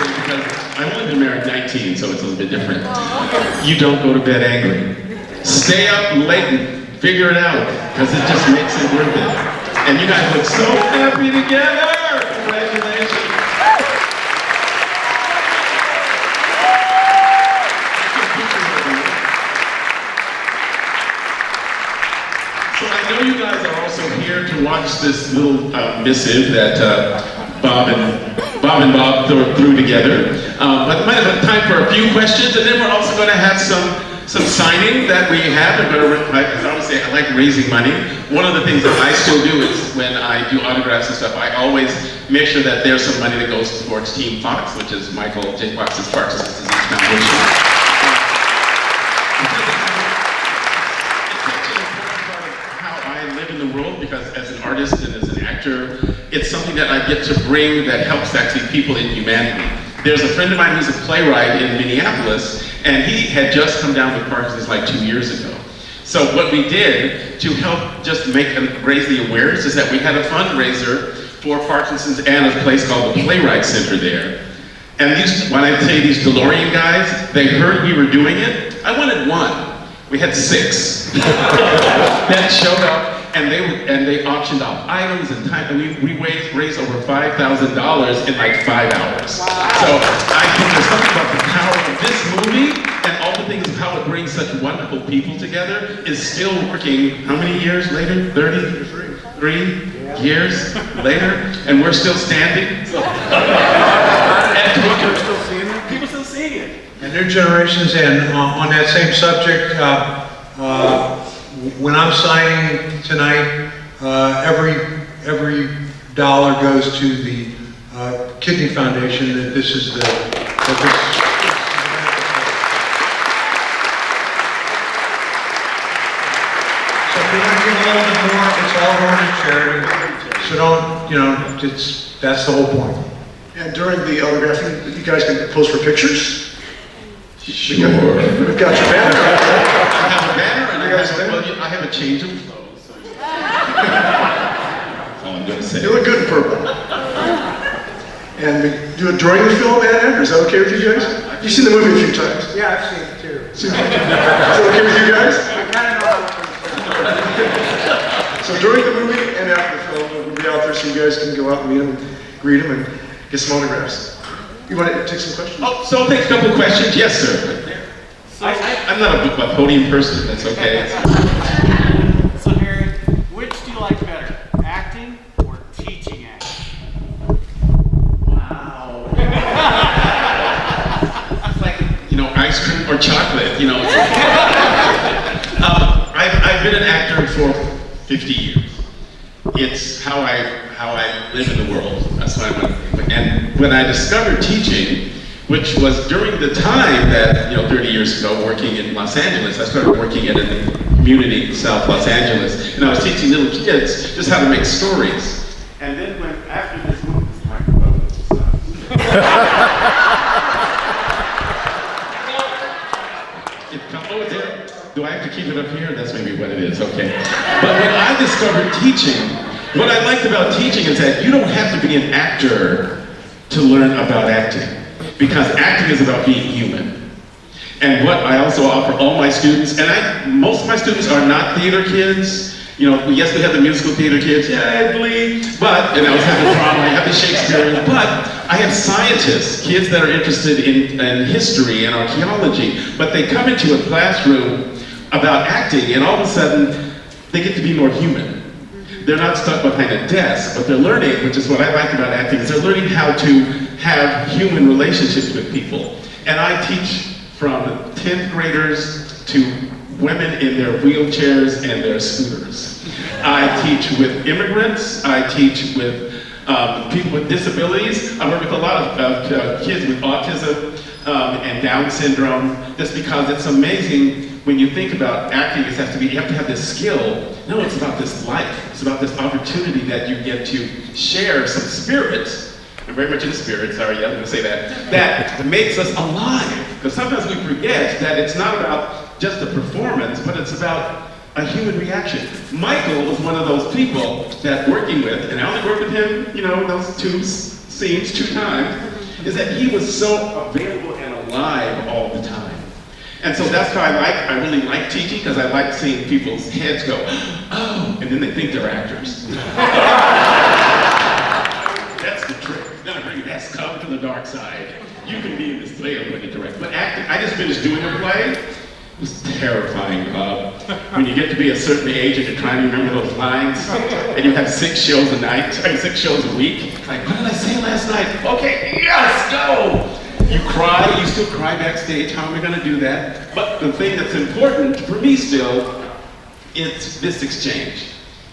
Because I've only been married 19, so it's a little bit different. You don't go to bed angry. Stay up late and figure it out, because it just makes it worth it. And you guys look so happy together! Congratulations! So I know you guys are also here to watch this little missive that Bob threw together. But we might have time for a few questions, and then we're also going to have some signing that we have. I always say I like raising money. One of the things that I still do is when I do autographs and stuff, I always make sure that there's some money that goes towards Team Fox, which is Michael J. Fox's Parkinson's Disease Foundation. Because as an artist and as an actor, it's something that I get to bring that helps actually people in humanity. There's a friend of mine who's a playwright in Minneapolis, and he had just come down with Parkinson's like 2 years ago. So what we did to help just raise the awareness is that we had a fundraiser for Parkinson's and a place called the Playwright Center there. And when I say these DeLorean guys, they heard we were doing it. I wanted one. We had 6 that showed up, and they auctioned off items and time, and we raised over $5,000 in like 5 hours. Wow. So I think there's something about the power of this movie and all the things of how it brings such wonderful people together is still working. How many years later? 33 years later, and we're still standing. And people are still seeing it. People still seeing it. And new generations, and on that same subject, when I'm signing tonight, every dollar goes to the Kidney Foundation. That this is the. So if we want to give a little bit more, it's all going to charity. So don't, that's the whole point. And during the autographing, you guys can pose for pictures. Sure. We've got your banner. I have a banner, and I have a change of clothes. So that's all I'm going to say. You look good in purple. And we do it during the film and after. Is that okay with you guys? You've seen the movie a few times. Yeah, I've seen it too. Is that okay with you guys? I kind of know. So during the movie and after the film, we'll be out there so you guys can go out and meet them, and greet them, and get some autographs. You want to take some questions? Oh, so I'll take a couple of questions. Yes, sir. So, I'm not a podium person. That's okay. So, Harry, which do you like better, acting or teaching acting? Wow. It's like, ice cream or chocolate, I've been an actor for 50 years. It's how I live in the world. That's why and when I discovered teaching, which was during the time that, 30 years ago, working in Los Angeles, I started working in a community in South Los Angeles, and I was teaching little kids just how to make stories. And then after this movie, this microphone do I have to keep it up here? That's maybe what it is, okay. But when I discovered teaching, what I liked about teaching is that you don't have to be an actor to learn about acting, because acting is about being human. And what I also offer all my students, and most of my students are not theater kids. Yes, we have the musical theater kids, yeah, Glee, and I was having drama, I have the Shakespearean, but I have scientists, kids that are interested in history and archaeology, but they come into a classroom about acting, and all of a sudden, they get to be more human. They're not stuck behind a desk, but they're learning, which is what I like about acting, is they're learning how to have human relationships with people. And I teach from 10th graders to women in their wheelchairs and their scooters. I teach with immigrants, I teach with people with disabilities. I work with a lot of kids with autism and Down syndrome, just because it's amazing when you think about acting. You have to have this skill. No, it's about this life. It's about this opportunity that you get to share some spirit. I'm very much into spirit, sorry, yeah, I'm going to say that makes us alive. Because sometimes we forget that it's not about just a performance, but it's about a human reaction. Michael was one of those people that working with, and I only worked with him, those 2 scenes 2 times, is that he was so available and alive all the time. And so that's how I really like teaching, because I like seeing people's heads go, oh, and then they think they're actors. That's the trick. Never bring that's come to the dark side. You can be in this play, I'm going to direct. But acting, I just finished doing a play. It was terrifying. When you get to be a certain age and you're trying to remember those lines, and you have 6 shows a night, 6 shows a week. Like, what did I say last night? Okay, yes, go! You cry, you still cry backstage. How am I going to do that? But the thing that's important for me still, it's this exchange.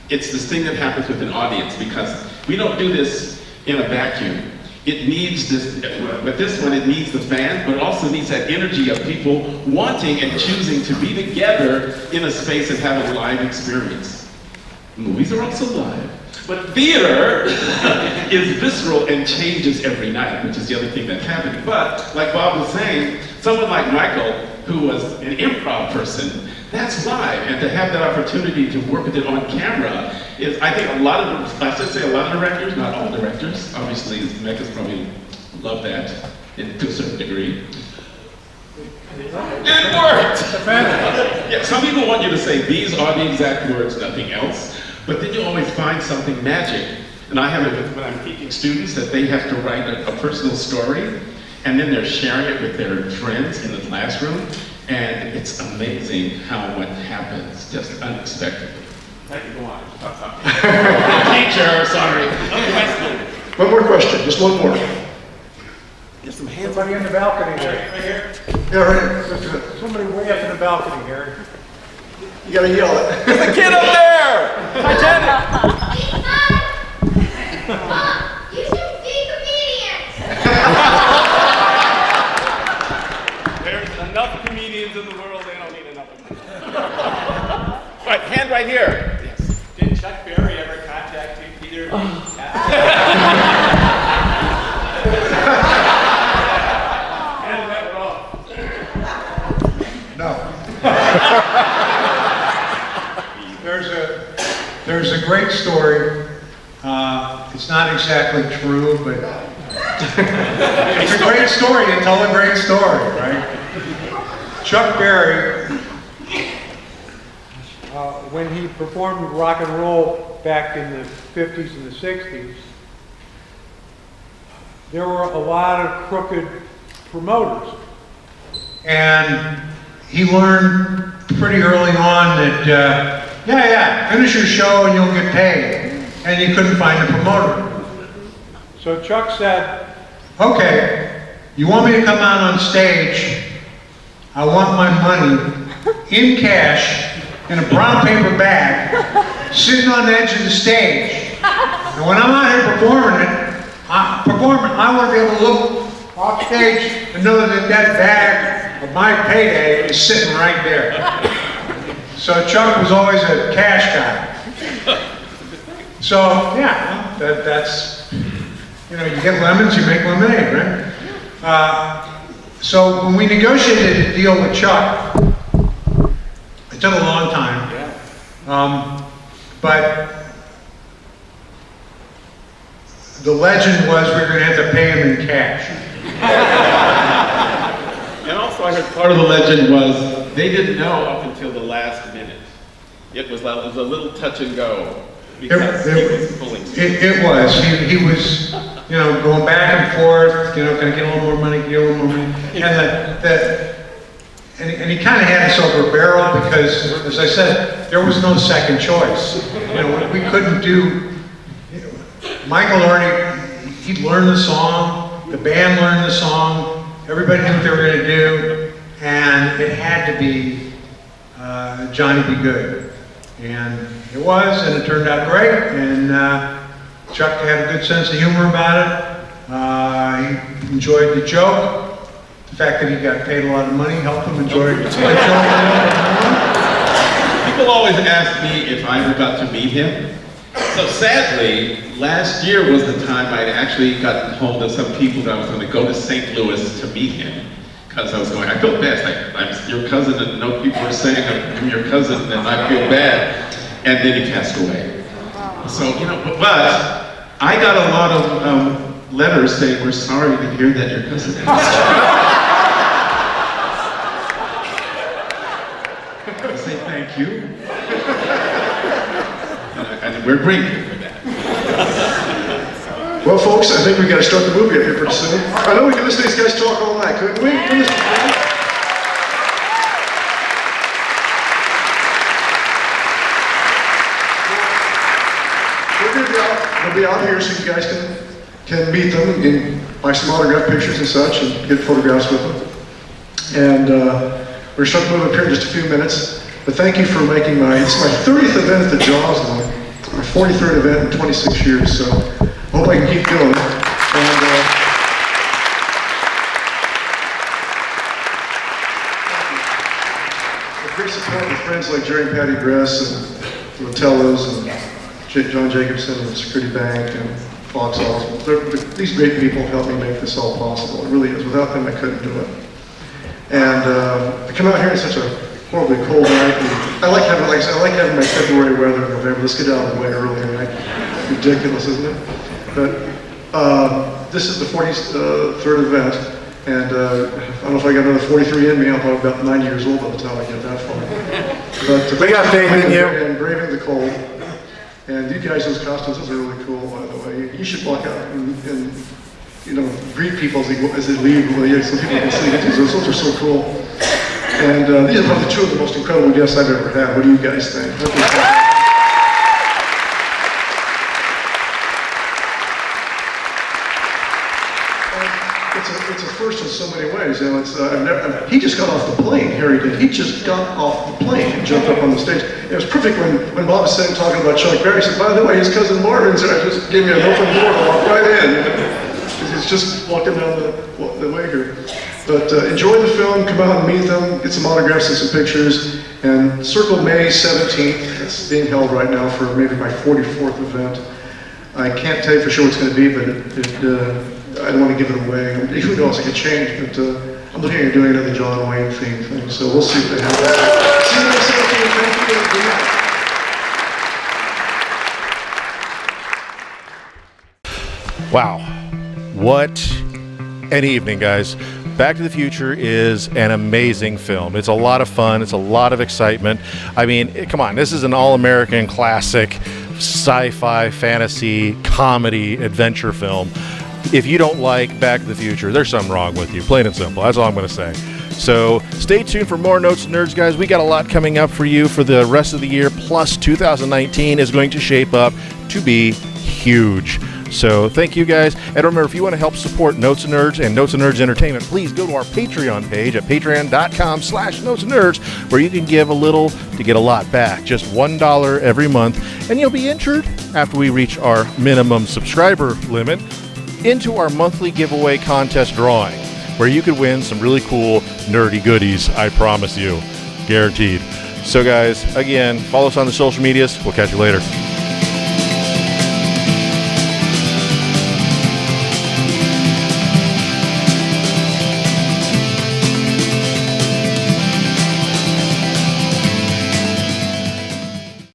It's this thing that happens with an audience, because we don't do this in a vacuum. It needs this, with this one, it needs the fans, but it also needs that energy of people wanting and choosing to be together in a space and have a live experience. Movies are also live. But theater is visceral and changes every night, which is the other thing that's happening. But like Bob was saying, someone like Michael, who was an improv person, that's live. And to have that opportunity to work with it on camera is, I think a lot of, I should say a lot of directors, not all directors, obviously Mecca's probably love that to a certain degree. It worked! Yeah, some people want you to say these are the exact words, nothing else. But then you always find something magic. And I have it with when I'm teaching students that they have to write a personal story, and then they're sharing it with their friends in the classroom, and it's amazing how what happens just unexpectedly. Thank you, go on. Teacher, sorry. One more question, just one more. Get some hands. Somebody in the balcony there. Right here? Yeah, right. Let's do it. Somebody way up in the balcony here. You gotta yell it. There's a kid up there! Titanic! You should be comedians! There's enough comedians in the world, they don't need another one. Right, hand right here. Yes. Did Chuck Berry ever contact you, Peter? No. There's a great story. It's not exactly true, but it's a great story to tell a great story, right? Chuck Berry, When he performed rock and roll back in the 50s and the 60s, there were a lot of crooked promoters. and he learned pretty early on that, finish your show and you'll get paid. And he couldn't find a promoter. So Chuck said, Okay, you want me to come out on stage? I want my money in cash in a brown paper bag, sitting on the edge of the stage. And when I'm out here performing, I want to be able to look off stage and know that that bag of my payday is sitting right there. So Chuck was always a cash guy. So yeah, that's, you get lemons, you make lemonade, right? So when we negotiated a deal with Chuck, it took a long time, but the legend was we were going to have to pay him in cash. And also I heard part of the legend was they didn't know up until the last minute. It was a little touch and go. Because he was pulling. It was. He was, going back and forth. Can I get a little more money? Get a little more money. And he kind of had us over a barrel because, as I said, there was no second choice. We couldn't do. Michael he'd learned the song. The band learned the song. Everybody knew what they were going to do, and it had to be Johnny Be Good. And it was, and it turned out great, and Chuck had a good sense of humor about it. He enjoyed the joke. The fact that he got paid a lot of money helped him enjoy the joke. People always ask me if I ever got to meet him. So sadly, last year was the time I'd actually gotten hold of some people that I was going to go to St. Louis to meet him. Because I was going, I felt bad. I'm your cousin, and no people were saying I'm your cousin, and I feel bad. And then he passed away. So, but I got a lot of letters saying, we're sorry to hear that your cousin passed away. I say thank you. And we're grateful for that. Well, folks, I think we got to start the movie up here pretty soon. I know we can listen to these guys talk all night, couldn't we? They'll be out here so you guys can meet them and buy some autographed pictures and such and get photographs with them. And we're starting to move up here in just a few minutes. But thank you for making it's my 30th event at the Jaws now. My 43rd event in 26 years, so I hope I can keep doing it. And with great support with friends like Jerry and Patty Gress and Rotellos and John Jacobson and Security Bank and Fox Oswald. These great people helped me make this all possible. It really is. Without them, I couldn't do it. And I come out here in such a horribly cold night. And I like having, like I said, I like having my February weather in November. Let's get out of the way early, right? Ridiculous, isn't it? But this is the 43rd event, and I don't know if I got another 43 in me. I'm probably about 90 years old by the time I get that far. But we got faith in you. And braving the cold. And you guys, those costumes, those are really cool, by the way. You should walk out and you know, greet people as they leave, so people can see it. Those are so cool. And these are probably two of the most incredible guests I've ever had. What do you guys think? It's a first in so many ways. You know, he just got off the plane, Harry did. He just got off the plane and jumped up on the stage. It was perfect when Bob was sitting talking about Chuck Berry. He said, by the way, his cousin Marvin's there. Just gave me an open door to walk right in. You know? He's just walking down the way here. But enjoy the film, come out and meet them, get some autographs and some pictures, and circle May 17th. It's being held right now for maybe my 44th event. I can't tell you for sure what it's going to be, but I don't want to give it away. Who knows, it could change, but I'm looking at doing another John Wayne theme thing, so we'll see what happens. See you next week. Thank you. Good night. Wow. What an evening, guys. Back to the Future is an amazing film. It's a lot of fun. It's a lot of excitement. I mean, come on. This is an all-American classic sci-fi, fantasy, comedy, adventure film. If you don't like Back to the Future, there's something wrong with you. Plain and simple. That's all I'm going to say. So stay tuned for more Notes and Nerds, guys. We got a lot coming up for you for the rest of the year. Plus, 2019 is going to shape up to be huge. So thank you, guys. And remember, if you want to help support Notes and Nerds and Notes and Nerds Entertainment, please go to our Patreon page at patreon.com/notesandnerds, where you can give a little to get a lot back. Just $1 every month, and you'll be entered, after we reach our minimum subscriber limit, into our monthly giveaway contest drawing, where you could win some really cool nerdy goodies, I promise you. Guaranteed. So guys, again, follow us on the social medias. We'll catch you later.